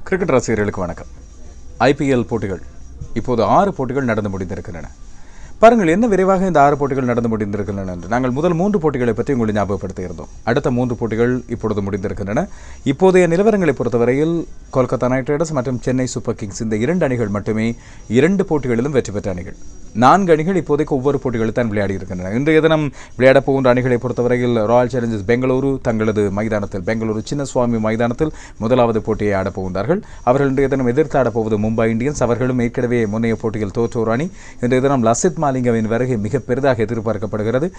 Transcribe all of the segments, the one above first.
Cricket ரசிகர்களுக்கு வணக்கம். IPL போட்டிகள் இப்போது 6 போட்டிகள் நடந்து முடிந்திருக்கின்றன. பாருங்கள் என்ன விரைவாக இந்த 6 போட்டிகள் நடந்து முடிந்திருக்கின்றன என்று. நாங்கள் முதல் 3 போட்டிகளை பற்றி உங்களுக்கு ஞாபகப்படுத்தியிருந்தோம். அடுத்த 3 போட்டிகள் இப்பொழுது முடிந்திருக்கின்றன. இப்போதைய நிலவரங்களை பொறுத்தவரையில் கொல்கத்தா நைட் ரைடர்ஸ் மற்றும் சென்னை சூப்பர் கிங்ஸ் இந்த 2 அணிகள் மட்டுமே 2 போட்டிகளிலும் வெற்றி பெற்ற அணிகள். 4 அணிகள் இப்போதைக்கு ஒவ்வொரு போட்டிகளில் தான் விளையாடி இருக்கின்றன. இன்றைய தினம் விளையாடப் போகின்ற அணிகளை பொறுத்தவரையில் ராயல் சேலஞ்சர்ஸ் பெங்களூரு தங்களது மைதானத்தில் பெங்களூரு சின்னசுவாமி மைதானத்தில் முதலாவது போட்டியை ஆடப் போகின்றார்கள். அவர்கள் இன்றைய தினம் எதிர்த்து ஆடப்போவது மும்பை இந்தியன்ஸ். அவர்களும் ஏற்கனவே முன்னைய போட்டியில் தோற்றோர் அணி. இன்றைய தினம் லசித் மாலிங்கவின் வருகை மிக பெரிதாக எதிர்பார்க்கப்படுகிறது.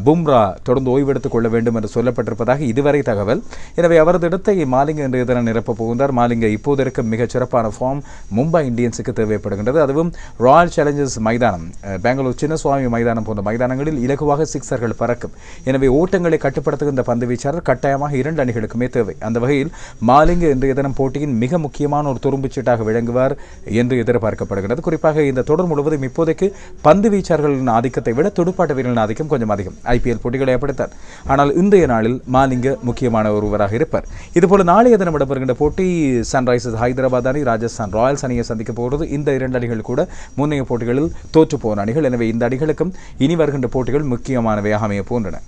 பும்ரா தொடர்ந்து ஓய்வெடுத்துக் கொள்ள வேண்டும் என்று சொல்லப்பட்டிருப்பதாக இதுவரை தகவல். எனவே அவரது இடத்தை மாலிங்க இன்றைய தினம் நிரப்பப் போகின்றார். மாலிங்க இப்போது இருக்கும் மிகச் சிறப்பான ஃபார்ம் மும்பை இந்தியன்ஸுக்கு தேவைப்படுகின்றது. அதுவும் ராயல் சேலஞ்சர்ஸ் மைதானம் பெங்களூர் சின்னசுவாமி மைதானம் போன்ற மைதானங்களில் இலகுவாக சிக்ஸர்கள் பறக்கும். எனவே ஓட்டங்களை கட்டுப்படுத்துகின்ற பந்து வீச்சாளர் கட்டாயமாக 2 அணிகளுக்குமே தேவை. அந்த வகையில் மாலிங்க இன்றைய தினம் போட்டியின் மிக முக்கியமான ஒரு துரும்புச்சீட்டாக விளங்குவார் என்று எதிர்பார்க்கப்படுகிறது. குறிப்பாக இந்த தொடர் முழுவதும் இப்போதைக்கு பந்து வீச்சாளர்களின் ஆதிக்கத்தை விட துடுப்பாட்ட வீரர்களின் ஆதிக்கம் கொஞ்சம் அதிகம். ஐபிஎல் போட்டிகளை அப்படித்தான். ஆனால் இன்றைய நாளில் மாலிங்க முக்கியமான ஒருவராக இருப்பார். இதுபோல நாளைய தினம் இடம்பெறுகின்ற போட்டி சன்ரைசர்ஸ் ஹைதராபாத் அணி ராஜஸ்தான் ராயல்ஸ் அணியை சந்திக்க போகிறது. இந்த 2 அணிகள் கூட முன்னைய போட்டிகளில் தோற்று போன அணிகள். எனவே இந்த அணிகளுக்கும் இனி வருகின்ற போட்டிகள் முக்கியமானவையாக அமைய போன்றன.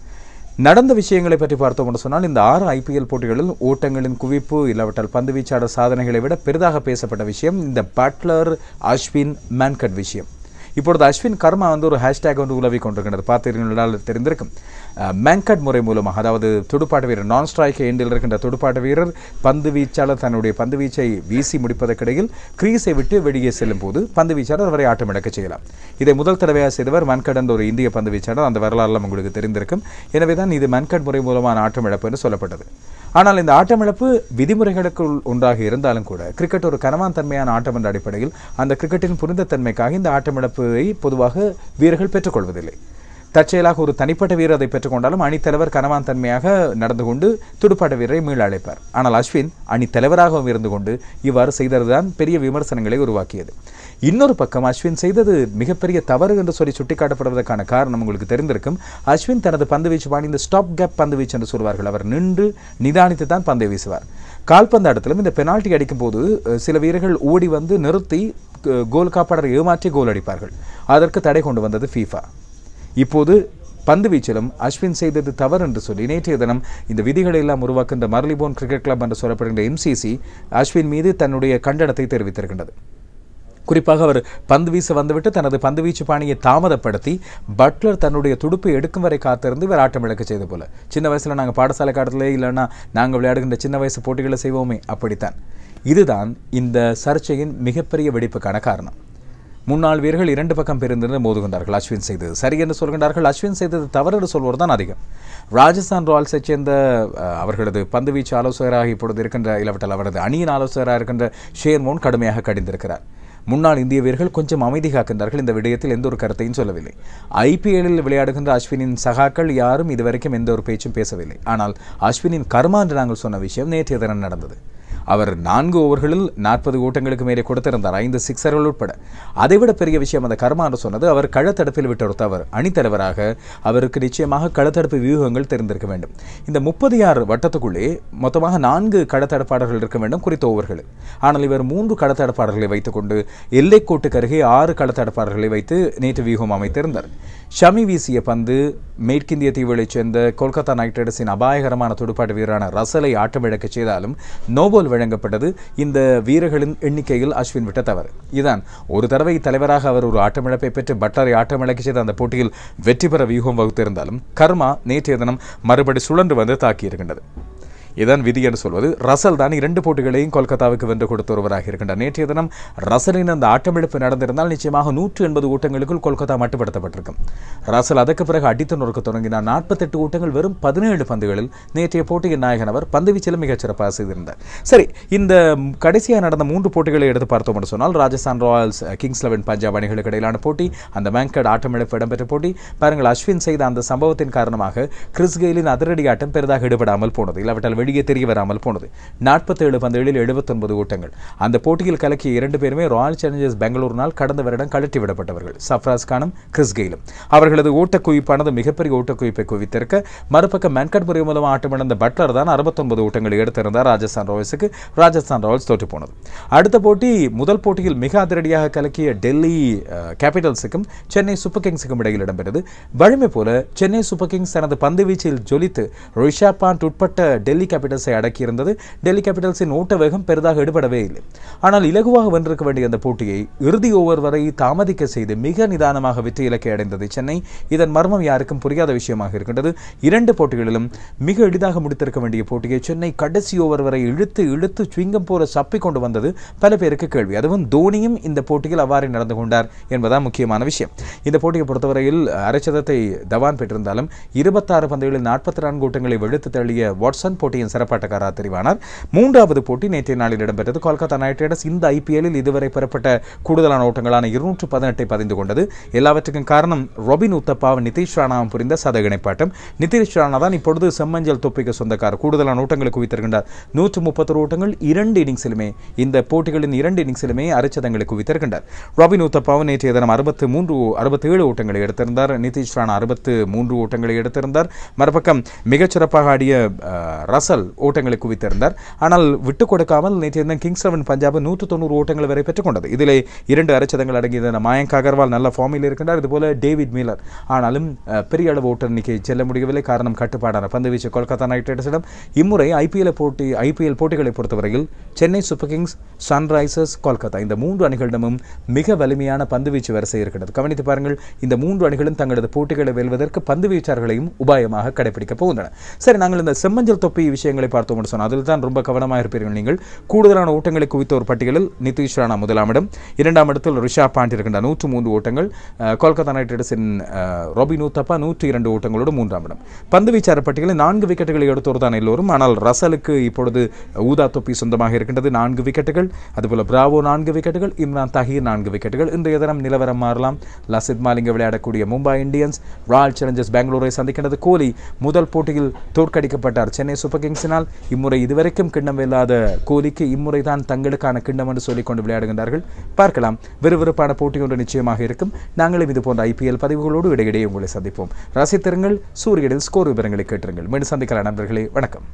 நடந்த விஷயங்களை பற்றி பார்த்தோம் என்று சொன்னால் இந்த 6 ஐபிஎல் போட்டிகளில் ஓட்டங்களின் குவிப்பு இல்லாவிட்டால் பந்து வீச்சாளர் சாதனைகளை விட பெரிதாக பேசப்பட்ட விஷயம் இந்த பட்லர் அஸ்வின் மேன்கட் விஷயம். இப்பொழுது அஸ்வின் கர்மா ஒரு ஹேஷ்டேக் உலவி கொண்டிருக்கிறது. பார்த்தீர்கள் தெரிந்திருக்கும். மேன்கட் முறை மூலமாக அதாவது துடுப்பாட்ட வீரர் நான் ஸ்ட்ரைக் எண்டில் இருக்கின்ற துடுப்பாட்ட வீரர் பந்து வீச்சாளர் தன்னுடைய பந்து வீச்சை வீசி முடிப்பதற்கிடையில் கிரீஸை விட்டு வெளியே செல்லும் போது பந்து வீச்சாளர் அவரை ஆட்டமிழக்க செய்யலாம். இதை முதல் தடவையாக செய்தவர் மேன்கட் என்ற ஒரு இந்திய பந்து வீச்சாளர். அந்த வரலாறுலாம் உங்களுக்கு தெரிந்திருக்கும். எனவே தான் இது மேன்கட் முறை மூலமான ஆட்டமிழப்பு என்று சொல்லப்பட்டது. ஆனால் இந்த ஆட்டமிழப்பு விதிமுறைகளுக்குள் ஒன்றாக இருந்தாலும் கூட கிரிக்கெட் ஒரு கனவான் தன்மையான ஆட்டம் என்ற அடிப்படையில் அந்த கிரிக்கெட்டின் புரிந்த தன்மைக்காக இந்த ஆட்டமிழப்பை பொதுவாக வீரர்கள் பெற்றுக்கொள்வதில்லை. தற்செயலாக ஒரு தனிப்பட்ட வீரர் அதை பெற்றுக்கொண்டாலும் அணித்தலைவர் கனவான் தன்மையாக நடந்து கொண்டு துடுப்பாட்ட வீரரை மீள அழைப்பார். ஆனால் அஸ்வின் அணித்தலைவராகவும் இருந்து கொண்டு இவ்வாறு செய்ததுதான் பெரிய விமர்சனங்களை உருவாக்கியது. இன்னொரு பக்கம் அஸ்வின் செய்தது மிகப்பெரிய தவறு என்று சொல்லி சுட்டிக்காட்டப்படுவதற்கான காரணம் உங்களுக்கு தெரிந்திருக்கும். அஸ்வின் தனது பந்து வீச்சு பாணி இந்த ஸ்டாப் கேப் பந்து வீச்சு என்று சொல்வார்கள். அவர் நின்று நிதானித்து தான் பந்தை வீசுவார். கால்பந்தாட்டத்திலும் இந்த பெனால்டி அடிக்கும் போது சில வீரர்கள் ஓடி வந்து நிறுத்தி கோல் காப்பாளரை ஏமாற்றி கோல் அடிப்பார்கள். அதற்கு தடை கொண்டு வந்தது ஃபீஃபா. இப்போது பந்து வீச்சிலும் அஸ்வின் செய்தது தவறு என்று சொல்லி நேற்றைய தினம் இந்த விதிகளை எல்லாம் உருவாக்குகின்ற மர்லிபோன் கிரிக்கெட் கிளப் என்று சொல்லப்படுகின்ற MCC அஸ்வின் மீது தன்னுடைய கண்டனத்தை தெரிவித்திருக்கின்றது. குறிப்பாக அவர் பந்து வீச வந்துவிட்டு தனது பந்து வீச்சு பாணியை தாமதப்படுத்தி பட்லர் தன்னுடைய துடுப்பை எடுக்கும் வரை காத்திருந்து இவர் ஆட்டமிழக்க செய்த போல. சின்ன வயசில் நாங்கள் பாடசாலை காலத்திலே இல்லைன்னா நாங்கள் விளையாடுகின்ற சின்ன வயசு போட்டிகளை செய்வோமே அப்படித்தான். இதுதான் இந்த சர்ச்சையின் மிகப்பெரிய வெடிப்புக்கான காரணம். முன்னாள் வீரர்கள் 2 பக்கம் பிரிந்து மோதுகின்றார்கள். அஸ்வின் செய்தது சரி என்று சொல்கின்றார்கள். அஸ்வின் செய்தது தவறு என்று சொல்வோர் தான் அதிகம். ராஜஸ்தான் ராயல்ஸை சேர்ந்த அவர்களது பந்து வீச்சு ஆலோசகராக இப்பொழுது இருக்கின்ற இல்லாவிட்டால் அவரது அணியின் ஆலோசகராக இருக்கின்ற ஷேர்மோன் கடுமையாக கடிந்திருக்கிறார். முன்னாள் இந்திய வீரர்கள் கொஞ்சம் அமைதி காக்கின்றார்கள். இந்த விடயத்தில் எந்த ஒரு கருத்தையும் சொல்லவில்லை. ஐபிஎல்லில் விளையாடுகின்ற அஸ்வினின் சகாக்கள் யாரும் இதுவரைக்கும் எந்த ஒரு பேச்சும் பேசவில்லை. ஆனால் அஸ்வினின் கர்மா என்று நாங்கள் சொன்ன விஷயம் நேற்றைய தினம் நடந்தது. அவர் 4 ஓவர்களில் 40 ஓட்டங்களுக்கு மேலே கொடுத்திருந்தார், 5 சிக்ஸர்கள் உட்பட. அதைவிட பெரிய விஷயம் அந்த கர்மா என்று சொன்னது அவர் களத்தடுப்பில் விட்ட ஒரு தவறு. அணித்தலைவராக அவருக்கு நிச்சயமாக களத்தடுப்பு வியூகங்கள் தெரிந்திருக்க வேண்டும். இந்த 36 வட்டத்துக்குள்ளே மொத்தமாக 4 களத்தடுப்பாளர்கள் இருக்க வேண்டும் குறித்த ஓவர்களில். ஆனால் இவர் 3 களத்தடுப்பாளர்களை வைத்துக் கொண்டு எல்லைக்கோட்டுக்கு அருகே 6 களத்தடுப்பாளர்களை வைத்து நேற்று வியூகம் அமைத்திருந்தார். ஷமி வீசிய பந்து மேற்கிந்திய தீவுகளைச் சேர்ந்த கொல்கத்தா நைட் ரைடர்ஸின் அபாயகரமான துடுப்பாட்ட வீரரான ரசலை ஆட்டமிழக்க செய்தாலும் நோபல் வழங்கப்பட்டது இந்த வீரர்களின் எண்ணிக்கையில் அஸ்வின் விட்ட தவறு. இதான் ஒரு தடவை தலைவராக அவர் ஒரு ஆட்டமிழப்பை பெற்று பட்லரை ஆட்டமிழக்க செய்த அந்த போட்டியில் வெற்றி பெற வியூகம் வகுத்திருந்தாலும் கர்மா நேற்றைய தினம் மறுபடி சுழன்று வந்து தாக்கியிருக்கின்றது. இதான் விதி என்று சொல்வது. ரசல் தான் 2 போட்டிகளையும் கொல்கத்தாவுக்கு வென்று கொடுத்த ஒருவராக இருக்கின்றார். நேற்றைய தினம் ரசலின் அந்த ஆட்டமிழப்பு நடந்திருந்தால் நிச்சயமாக 180 ஓட்டங்களுக்குள் கொல்கத்தா மட்டுப்படுத்தப்பட்டிருக்கும். ரசல் அதற்கு பிறகு அடித்து நொறுக்க தொடங்கினார். 48 ஓட்டங்கள் வெறும் 17 பந்துகளில் நேற்றைய போட்டியின் நாயகன் அவர் பந்து வீச்சிலும் மிகச் சிறப்பாக செய்திருந்தார். சரி, இந்த கடைசியாக நடந்த 3 போட்டிகளை எடுத்து பார்த்தோம் என்று சொன்னால் ராஜஸ்தான் ராயல்ஸ் கிங்ஸ் 11 பஞ்சாப் அணிகளுக்கு இடையிலான போட்டி, அந்த மேன்கட் ஆட்டமிழப்பு இடம்பெற்ற போட்டி. பாருங்கள், அஸ்வின் செய்த அந்த சம்பவத்தின் காரணமாக கிறிஸ் கெயிலின் அதிரடி ஆட்டம் பெரிதாக ஈடுபடாமல் போனது. இல்லாவிட்டால் வெளியே தெரிய வராமல் போனது. 47 பந்துகளில் 79 ஓட்டங்கள். அந்த போட்டியில் கலக்கிய 2 பேருமே ராயல் சேலஞ்சர்ஸ் பெங்களூரினால் கடந்த வருடம் கழட்டி விடப்பட்டவர்கள், சஃப்ராஸ் கானும் கிறிஸ் கெயிலும். அவர்களது ஓட்ட குவிப்பானது மிகப்பெரிய ஓட்ட குவிப்பை குவித்திருக்க, மறுபக்கம் மென்கட் முறை மூலம் ஆட்டமிழந்த பட்லர் தான் 69 ஓட்டங்களை எடுத்திருந்தார். ராஜஸ்தான் ராயல்ஸுக்கு ராஜஸ்தான் ராயல்ஸ் தோற்று போனது. அடுத்த போட்டி முதல் போட்டியில் மிக அதிரடியாக கலக்கிய டெல்லி கேபிட்டல்ஸுக்கும் சென்னை சூப்பர் கிங்ஸுக்கும் இடையில் இடம்பெற்றது. வழமை போல சென்னை சூப்பர் கிங்ஸ் தனது பந்து வீச்சில் ஜொலித்து ரிஷப் பாண்ட் உட்பட்ட டெல்லி கேபிட்டல்ஸை அடக்கியிருந்தது. டெல்லி கேபிட்டல்ஸின் ஓட்ட வேகம் பெரிதாக எடுபடவே இல்லை. ஆனால் இலகுவாக வென்றிருக்க வேண்டிய அந்த போட்டியை இறுதி ஓவர் வரை தாமதிக்க செய்து மிக நிதானமாக வெற்றி இலக்கை அடைந்தது சென்னை. இதன் மர்மம் யாருக்கும் புரியாத விஷயமாக இருக்கின்றது. 2 போட்டிகளிலும் மிக எளிதாக முடித்திருக்க வேண்டிய போட்டியை சென்னை கடைசி ஓவர் வரை இழுத்து சுவிங்கம் போல சப்பி கொண்டு வந்தது பல பேருக்கு கேள்வி. அதுவும் தோனியும் இந்த போட்டியில் அவ்வாறு நடந்து கொண்டார் என்பதுதான் முக்கியமான விஷயம். இந்த போட்டியை பொறுத்தவரையில் அரைச்சதத்தை தவான் பெற்றிருந்தாலும் 26 பந்துகளில் 44 ஓட்டங்களை வெளுத்து தள்ளிய வாட்சன் போட்டியின் சிறப்பாட்டக்காரராக தெரிவானார். 3வது போட்டி நேற்றைய நாளில் இடம்பெற்றது. கொல்கத்தா நைட் ரைடர்ஸ் இந்த ஐபிஎல்லில் இதுவரை பெறப்பட்ட கூடுதலான ஓட்டங்களான 218 பதிந்து கொண்டது. எல்லாவற்றுக்கும் காரணம் ராபின் உத்தப்பாவும் நிதிஷ் ராணாவும் புரிந்த சத இணைப்பாட்டம். நிதிஷ் ராணா தான் இப்பொழுது செம்மஞ்சள் தொப்பிக்கு சொந்தக்காரர். கூடுதலான ஓட்டங்களை குவித்திருக்கின்றார். 131 ஓட்டங்கள் 2 இன்னிங்ஸிலுமே, இந்த போட்டிகளின் 2 இன்னிங்ஸிலுமே அரைச்சதங்களை குவித்திருக்கின்றார். ராபின் உத்தப்பாவும் நேற்றைய தினம் 67 ஓட்டங்களை எடுத்திருந்தார். நிதிஷ் ராணா 63 ஓட்டங்களை எடுத்திருந்தார். மறுபக்கம் மிகச்சிறப்பாக ஆடிய ரசல் ஓட்டங்களை குவித்திருந்தார். ஆனால் விட்டுக் கொடுக்காமல் நேற்றைய தினம் கிங்ஸ் 11 பஞ்சாப் 190 ஓட்டங்கள் வரை பெற்றுக் கொண்டது. இதிலே 2 அரைச்சதங்கள் அடங்கியது. மயங்க் அகர்வால் நல்ல ஃபார்மில் இருக்கின்றார். இதுபோல டேவிட் மீலர். ஆனாலும் பெரிய அளவு ஓட்ட எண்ணிக்கை செல்ல முடியவில்லை. காரணம் கட்டுப்பாடான பந்துவீச்சு கொல்கத்தா நைட் ரைடர்ஸிடம். இம்முறை ஐபிஎல் போட்டிகளை பொறுத்தவரையில் Chennai super Kings, Sunrisers, Kolkata இந்த 3 அணிகளிடமும் மிக வலிமையான பந்துவீச்சு வரிசை இருக்கிறது. கவனித்து பாருங்கள், இந்த 3 அணிகளும் தங்களது போட்டிகளை வெல்வதற்கு பந்து வீச்சாளர்களையும் உபாயமாக கடைபிடிக்க போகின்றன. சரி, நாங்கள் இந்த செம்மஞ்சள் தொப்பி விஷயங்களை பார்த்தோம் என்று சொன்னால் அதில் தான் ரொம்ப கவனமாக இருப்பீர்கள் நீங்கள். கூடுதலான ஓட்டங்களை குவித்த ஒரு பட்டியலில் நிதிஷ் ராணா 1ஆம் இடம், 2ஆம் இடத்தில் ரிஷப் பாண்ட் இருக்கின்றார் 103 ஓட்டங்கள். கொல்கத்தா நைட் ரைடர்ஸின் ராபின் உத்தப்பா 102 ஓட்டங்களோடு 3ஆம் இடம். பந்து வீச்சாளர் பட்டியலில் 4 விக்கெட்டுகளை எடுத்தோர் தான் எல்லோரும். ஆனால் ரசலுக்கு இப்பொழுது ஊதா தொப்பி சொந்தமாக இருக்கின்றது, 4 விக்கெட்டுகள். அதுபோல பிராவோ 4 விக்கெட்டுகள், இம்ரான் தாஹிர் 4 விக்கெட்டுகள். இன்றைய தினம் நிலவரம் மாறலாம். லசித் மாலிங்க விளையாடக்கூடிய மும்பை இந்தியன்ஸ் ராயல் சேலஞ்சர்ஸ் பெங்களூரை சந்திக்கின்றது. கோலி முதல் போட்டியில் தோற்கடிக்கப்பட்டார் சென்னை சூப்பர் கிங்ஸினால். இம்முறை இதுவரைக்கும் கிண்ணம் வெல்லாத கோலிக்கு இம்முறை தான் தங்களுக்கான கிண்ணம் என்று சொல்லிக்கொண்டு விளையாடுகின்றார்கள். பார்க்கலாம், விறுவிறுப்பான போட்டி ஒன்று நிச்சயமாக இருக்கும். நாங்களும் இது போன்ற ஐபிஎல் பதிவுகளோடு இடையிடையே உங்களை சந்திப்போம். ரசித்திருங்கள். சூரியனில் ஸ்கோர் விவரங்களை கேட்டிருங்கள். மீண்டும் சந்திக்கலாம் நண்பர்களே. வணக்கம்.